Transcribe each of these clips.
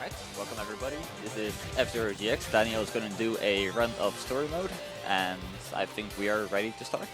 Alright, welcome everybody. This is F0GX. Daniel is going to do a run of story mode, and I think we are ready to start.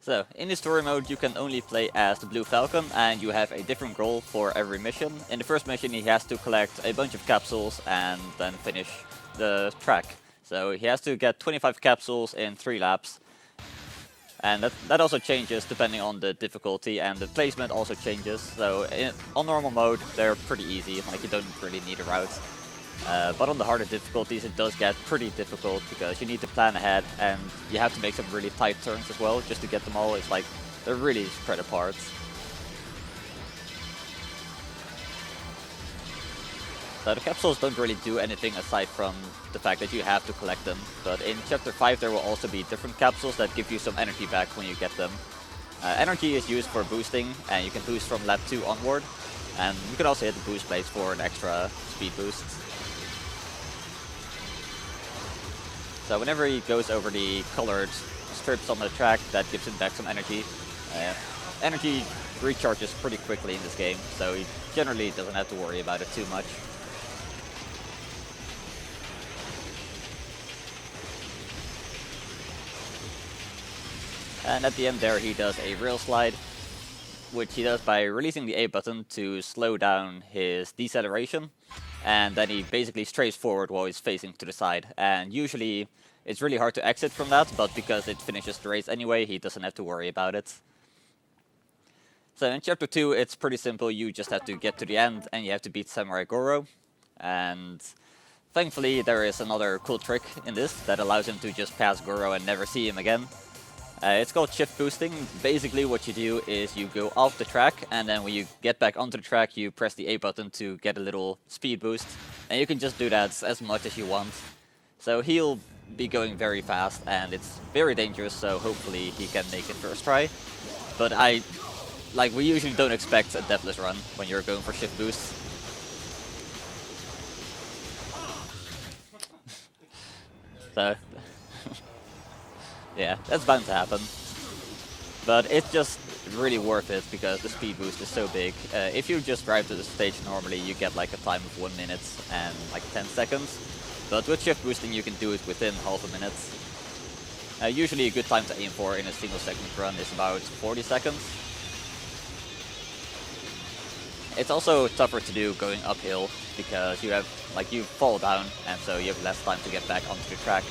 So, in the story mode you can only play as the Blue Falcon, and you have a different goal for every mission. In the first mission he has to collect a bunch of capsules and then finish the track. So he has to get 25 capsules in 3 laps. And that also changes depending on the difficulty, and the placement also changes. So on normal mode they're pretty easy, like you don't really need a route. But on the harder difficulties it does get pretty difficult because you need to plan ahead and you have to make some really tight turns as well just to get them all. It's like they're really spread apart. So the capsules don't really do anything aside from the fact that you have to collect them. But in Chapter 5 there will also be different capsules that give you some energy back when you get them. Energy is used for boosting, and you can boost from lap 2 onward. And you can also hit the boost blades for an extra speed boost. So whenever he goes over the colored strips on the track, that gives him back some energy. Energy recharges pretty quickly in this game, so he generally doesn't have to worry about it too much. And at the end there he does a rail slide, which he does by releasing the A button to slow down his deceleration. And then he basically strays forward while he's facing to the side. And usually it's really hard to exit from that, but because it finishes the race anyway, he doesn't have to worry about it. So in Chapter 2 it's pretty simple. You just have to get to the end and you have to beat Samurai Goro. And thankfully there is another cool trick in this that allows him to just pass Goro and never see him again. It's called shift boosting. Basically what you do is you go off the track, and then when you get back onto the track you press the A button to get a little speed boost. And you can just do that as much as you want. So he'll be going very fast and it's very dangerous, so hopefully he can make it first try. But we usually don't expect a deathless run when you're going for shift boosts. So yeah, that's bound to happen. But it's just really worth it because the speed boost is so big. If you just drive to the stage normally, you get like a time of 1 minute and like 10 seconds. But with shift boosting you can do it within half a minute. Usually a good time to aim for in a single segment run is about 40 seconds. It's also tougher to do going uphill because you fall down, and so you have less time to get back onto the track.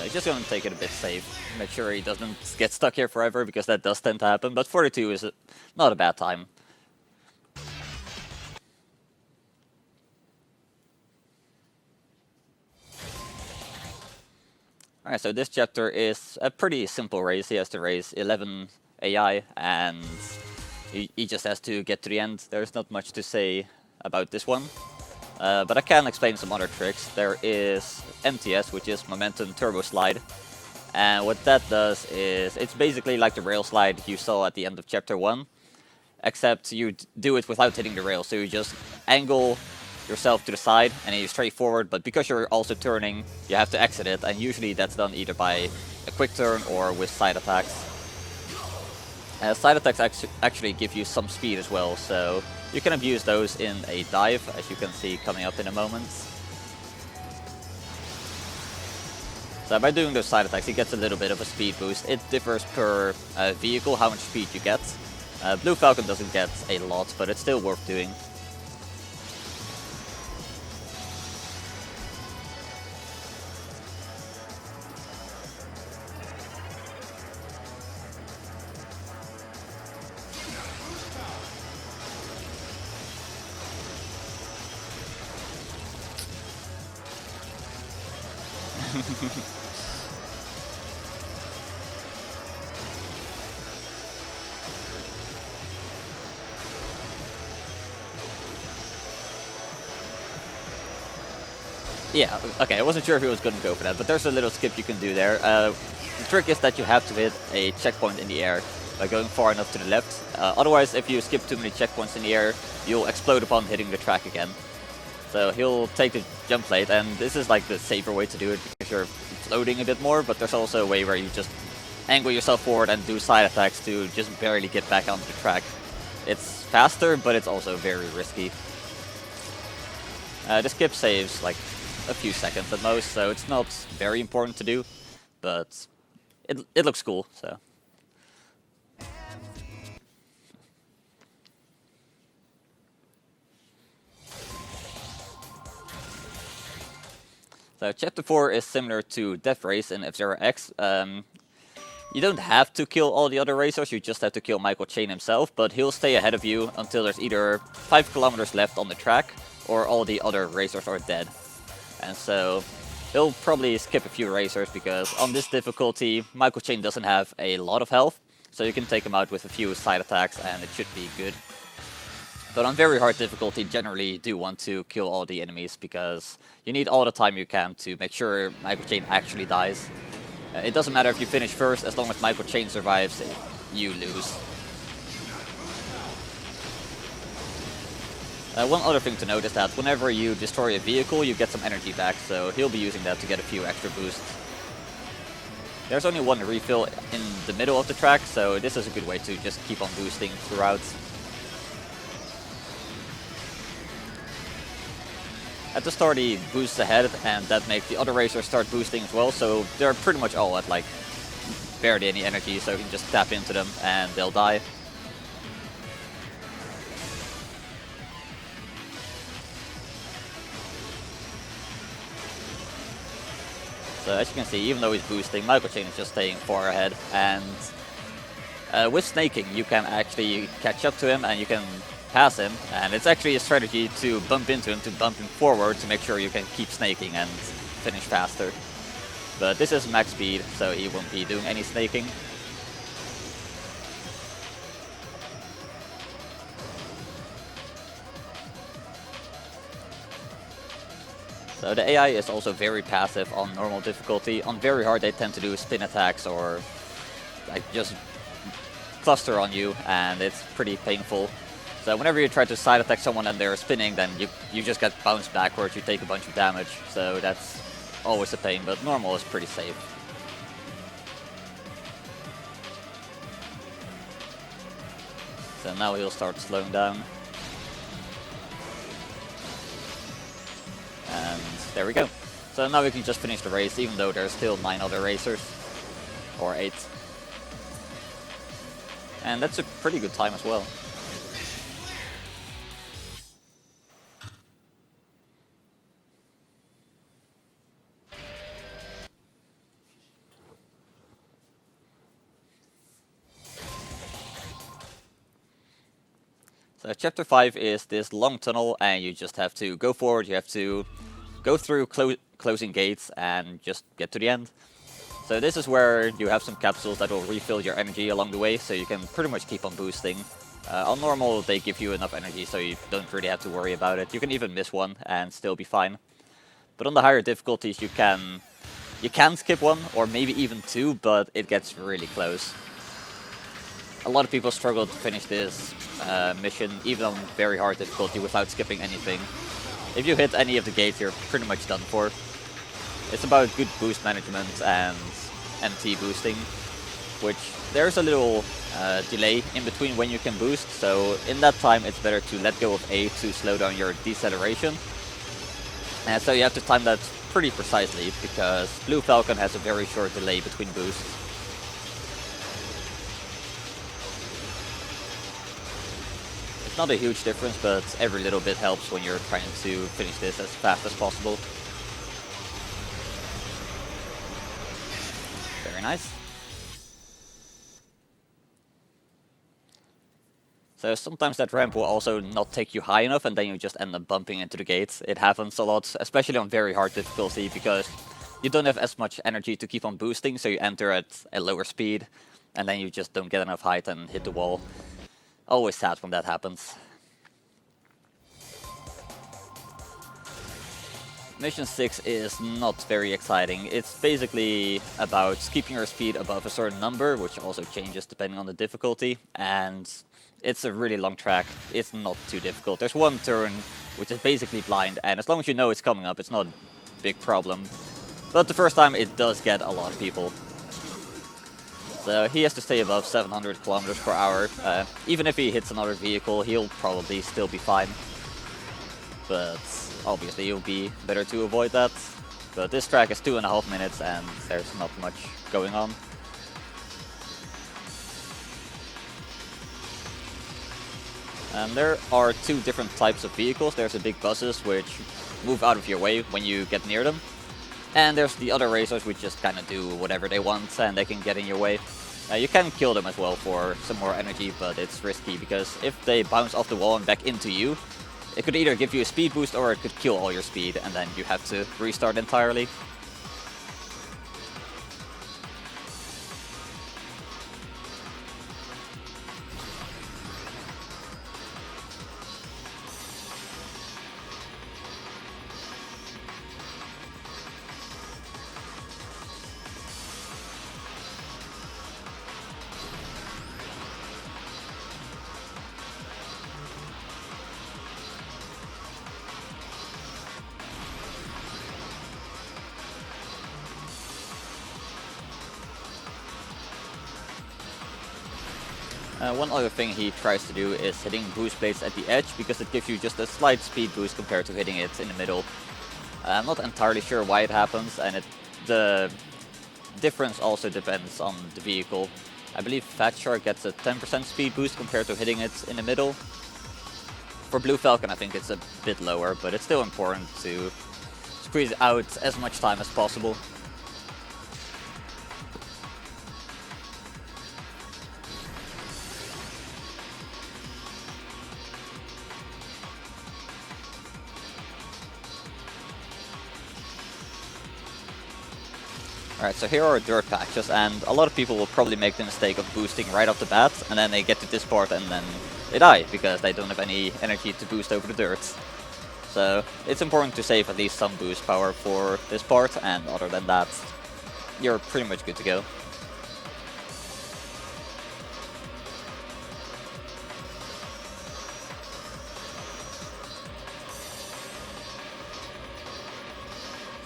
He's just going to take it a bit safe, make sure he doesn't get stuck here forever, because that does tend to happen, but 42 is not a bad time. Alright, so this chapter is a pretty simple race. He has to race 11 AI, and he just has to get to the end. There's not much to say about this one. But I can explain some other tricks. There is MTS, which is Momentum Turbo Slide. And what that does is, it's basically like the rail slide you saw at the end of Chapter 1. Except you do it without hitting the rail. So you just angle yourself to the side and then you straight forward. But because you're also turning, you have to exit it. And usually that's done either by a quick turn or with side attacks. Side attacks actually give you some speed as well, so you can abuse those in a dive, as you can see coming up in a moment. So by doing those side attacks, he gets a little bit of a speed boost. It differs per vehicle how much speed you get. Blue Falcon doesn't get a lot, but it's still worth doing. Yeah, okay, I wasn't sure if he was going to go for that, but there's a little skip you can do there. The trick is that you have to hit a checkpoint in the air by going far enough to the left. Otherwise, if you skip too many checkpoints in the air, you'll explode upon hitting the track again. So he'll take the jump plate, and this is like the safer way to do it because you're floating a bit more, but there's also a way where you just angle yourself forward and do side attacks to just barely get back onto the track. It's faster, but it's also very risky. The skip saves like a few seconds at most, so it's not very important to do, but it looks cool, so. So Chapter 4 is similar to Death Race in F-Zero X. You don't have to kill all the other racers, you just have to kill Michael Chain himself, but he'll stay ahead of you until there's either 5 kilometers left on the track, or all the other racers are dead. And so he'll probably skip a few racers because on this difficulty, Michael Chain doesn't have a lot of health, so you can take him out with a few side attacks and it should be good. But on very hard difficulty, generally you do want to kill all the enemies because you need all the time you can to make sure Michael Chain actually dies. It doesn't matter if you finish first, as long as Michael Chain survives, you lose. One other thing to note is that whenever you destroy a vehicle, you get some energy back, so he'll be using that to get a few extra boosts. There's only one refill in the middle of the track, so this is a good way to just keep on boosting throughout. At the start he boosts ahead, and that makes the other racers start boosting as well, so they're pretty much all at like barely any energy, so you can just tap into them and they'll die. So as you can see, even though he's boosting, Michael Chain is just staying far ahead, and with snaking you can actually catch up to him and you can pass him, and it's actually a strategy to bump into him, to bump him forward to make sure you can keep snaking and finish faster. But this is max speed, so he won't be doing any snaking. So the AI is also very passive on normal difficulty. On very hard they tend to do spin attacks or like just cluster on you, and it's pretty painful. So whenever you try to side attack someone and they're spinning, then you just get bounced backwards, you take a bunch of damage. So that's always a pain, but normal is pretty safe. So now he'll start slowing down. And there we go. So now we can just finish the race, even though there's still 9 other racers. Or 8. And that's a pretty good time as well. So Chapter 5 is this long tunnel, and you just have to go forward, you have to go through closing gates and just get to the end. So this is where you have some capsules that will refill your energy along the way, so you can pretty much keep on boosting. On normal they give you enough energy, so you don't really have to worry about it. You can even miss one and still be fine. But on the higher difficulties you can skip one, or maybe even 2, but it gets really close. A lot of people struggle to finish this mission, even on very hard difficulty, without skipping anything. If you hit any of the gates, you're pretty much done for. It's about good boost management and MT boosting, which there's a little delay in between when you can boost, so in that time it's better to let go of A to slow down your deceleration. And so you have to time that pretty precisely, because Blue Falcon has a very short delay between boosts. Not a huge difference, but every little bit helps when you're trying to finish this as fast as possible. Very nice. So sometimes that ramp will also not take you high enough, and then you just end up bumping into the gates. It happens a lot, especially on very hard difficulty, because you don't have as much energy to keep on boosting, so you enter at a lower speed, and then you just don't get enough height and hit the wall. Always sad when that happens. Mission 6 is not very exciting. It's basically about keeping your speed above a certain number, which also changes depending on the difficulty, and it's a really long track. It's not too difficult. There's one turn which is basically blind, and as long as you know it's coming up, it's not a big problem. But the first time it does get a lot of people. So he has to stay above 700 kilometers per hour. Even if he hits another vehicle, he'll probably still be fine. But obviously it would be better to avoid that. But this track is 2.5 minutes and there's not much going on. And there are two different types of vehicles. There's the big buses which move out of your way when you get near them. And there's the other racers which just kind of do whatever they want and they can get in your way. You can kill them as well for some more energy, but it's risky because if they bounce off the wall and back into you, it could either give you a speed boost or it could kill all your speed and then you have to restart entirely. One other thing he tries to do is hitting boost blades at the edge, because it gives you just a slight speed boost compared to hitting it in the middle. I'm not entirely sure why it happens, and the difference also depends on the vehicle. I believe Fat Shark gets a 10% speed boost compared to hitting it in the middle. For Blue Falcon I think it's a bit lower, but it's still important to squeeze out as much time as possible. Alright, so here are dirt patches, and a lot of people will probably make the mistake of boosting right off the bat, and then they get to this part and then they die, because they don't have any energy to boost over the dirt. So it's important to save at least some boost power for this part, and other than that, you're pretty much good to go.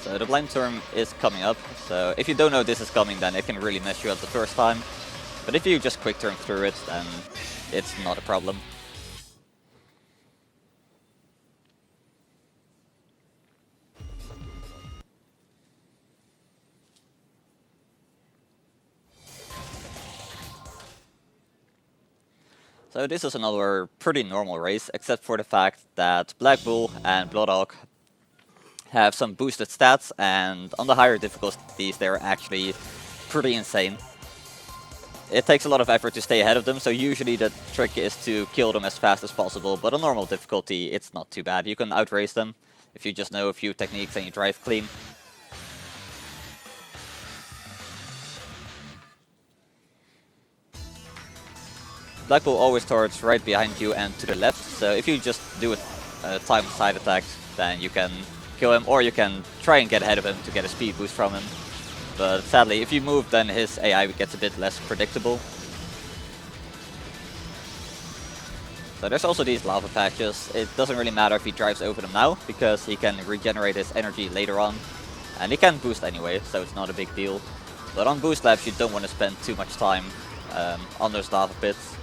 So the blind turn is coming up, so if you don't know this is coming, then it can really mess you up the first time. But if you just quick turn through it, then it's not a problem. So this is another pretty normal race, except for the fact that Black Bull and Bloodhawk have some boosted stats, and on the higher difficulties they're actually pretty insane. It takes a lot of effort to stay ahead of them, so usually the trick is to kill them as fast as possible, but on normal difficulty it's not too bad. You can outrace them if you just know a few techniques and you drive clean. Black Bull always starts right behind you and to the left, so if you just do a timed side attack, then you can kill him, or you can try and get ahead of him to get a speed boost from him. But sadly, if you move, then his AI gets a bit less predictable. So there's also these lava patches. It doesn't really matter if he drives over them now, because he can regenerate his energy later on. And he can boost anyway, so it's not a big deal. But on boost laps you don't want to spend too much time on those lava pits.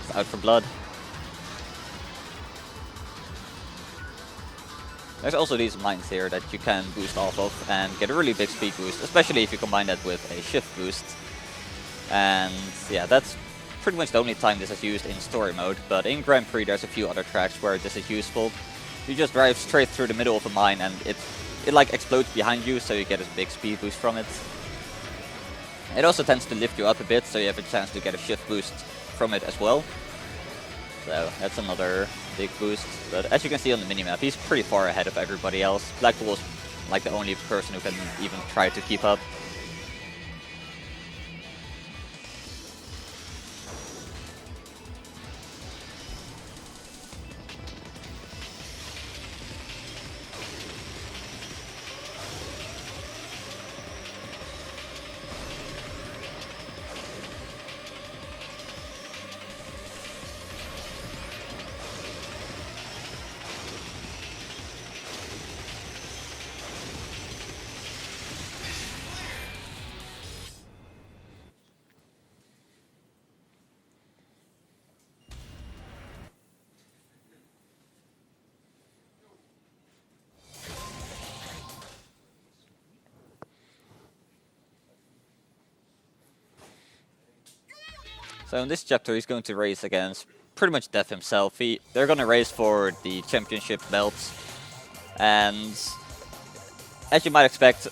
It's out for blood. There's also these mines here that you can boost off of and get a really big speed boost, especially if you combine that with a shift boost. And yeah, that's pretty much the only time this is used in story mode, but in Grand Prix there's a few other tracks where this is useful. You just drive straight through the middle of a mine and it like explodes behind you, so you get a big speed boost from it. It also tends to lift you up a bit, so you have a chance to get a shift boost from it as well. So that's another big boost. But as you can see on the minimap, he's pretty far ahead of everybody else. Blackpool is like the only person who can even try to keep up. So in this chapter, he's going to race against pretty much Death himself. They're going to race for the championship belts, and as you might expect,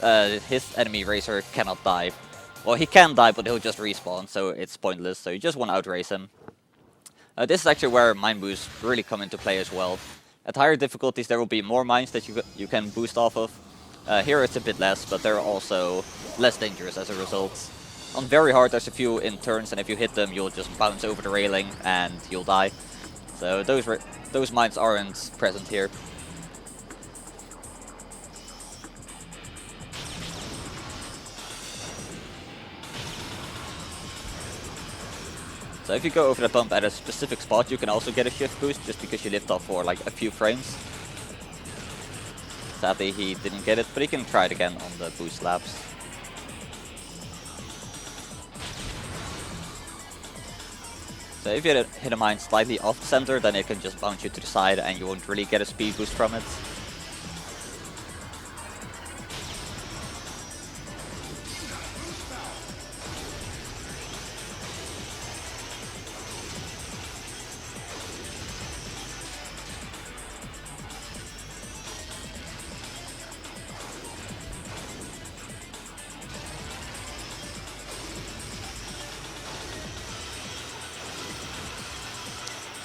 his enemy racer cannot die. Well, he can die, but he'll just respawn, so it's pointless. So you just want to outrace him. This is actually where mine boosts really come into play as well. At higher difficulties, there will be more mines that you can boost off of. Here it's a bit less, but they're also less dangerous as a result. On very hard, there's a few in turns, and if you hit them, you'll just bounce over the railing and you'll die. So those mines aren't present here. So if you go over the bump at a specific spot, you can also get a shift boost just because you lift off for like a few frames. Sadly, he didn't get it, but he can try it again on the boost laps. So if you hit a mine slightly off the center, then it can just bounce you to the side and you won't really get a speed boost from it.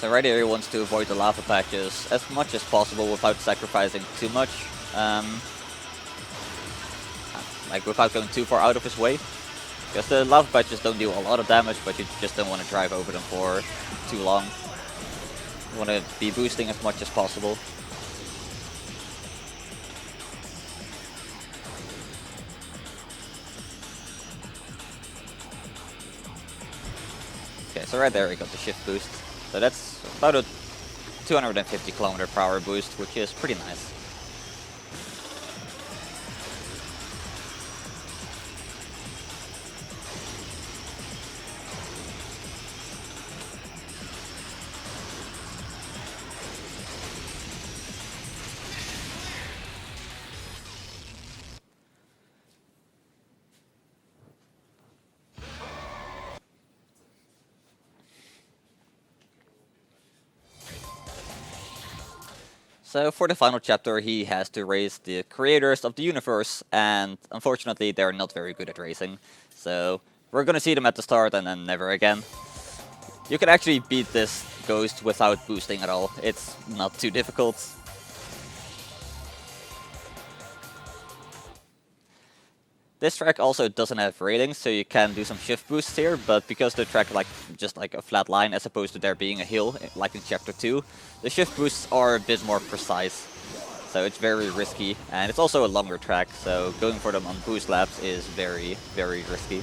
So right here he wants to avoid the lava patches as much as possible without sacrificing too much. Like without going too far out of his way. Because the lava patches don't do a lot of damage, but you just don't want to drive over them for too long. You want to be boosting as much as possible. Okay, so right there he got the shift boost. So that's about a 250 km/h boost, which is pretty nice. So for the final chapter, he has to race the creators of the universe, and unfortunately they're not very good at racing. So we're gonna see them at the start and then never again. You can actually beat this ghost without boosting at all. It's not too difficult. This track also doesn't have railings, so you can do some shift boosts here, but because the track just like a flat line as opposed to there being a hill, like in Chapter 2, the shift boosts are a bit more precise. So it's very risky, and it's also a longer track, so going for them on boost laps is very, very risky.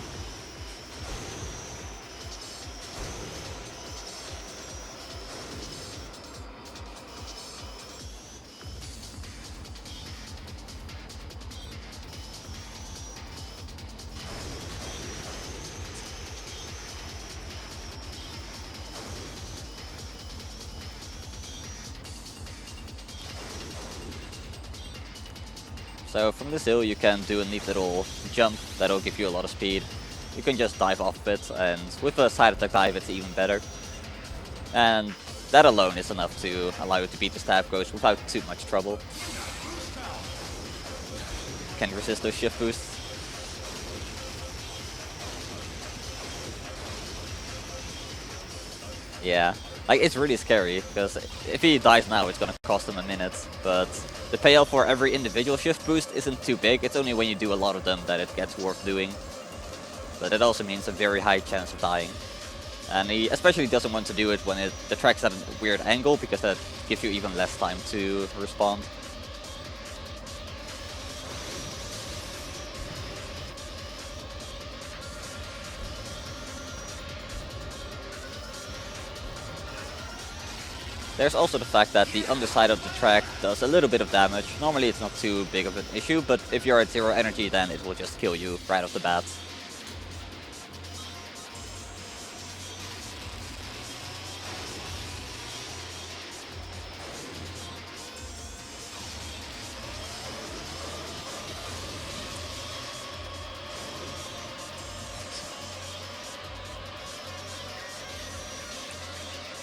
So from this hill you can do a neat little jump that'll give you a lot of speed. You can just dive off it, and with a side attack dive it's even better. And that alone is enough to allow you to beat the stab ghost without too much trouble. Can resist those shift boosts. Yeah, like it's really scary because if he dies now, it's gonna cost him a minute. But the payoff for every individual shift boost isn't too big. It's only when you do a lot of them that it gets worth doing. But it also means a very high chance of dying. And he especially doesn't want to do it when the track's at a weird angle, because that gives you even less time to respond. There's also the fact that the underside of the track does a little bit of damage. Normally it's not too big of an issue, but if you're at 0 energy, then it will just kill you right off the bat.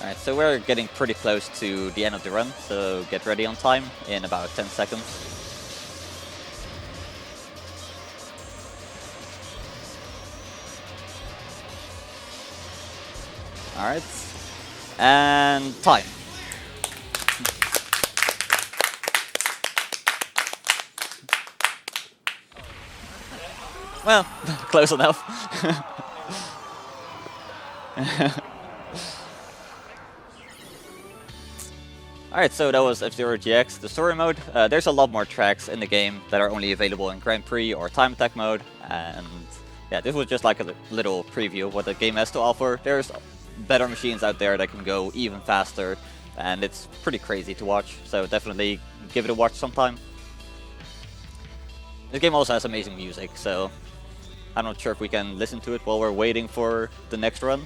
Alright, so we're getting pretty close to the end of the run, so get ready on time in about 10 seconds. Alright, and time. Well, close enough. Alright, so that was F-Zero GX, the story mode. There's a lot more tracks in the game that are only available in Grand Prix or Time Attack mode, and yeah, this was just like a little preview of what the game has to offer. There's better machines out there that can go even faster, and it's pretty crazy to watch, so definitely give it a watch sometime. This game also has amazing music, so I'm not sure if we can listen to it while we're waiting for the next run.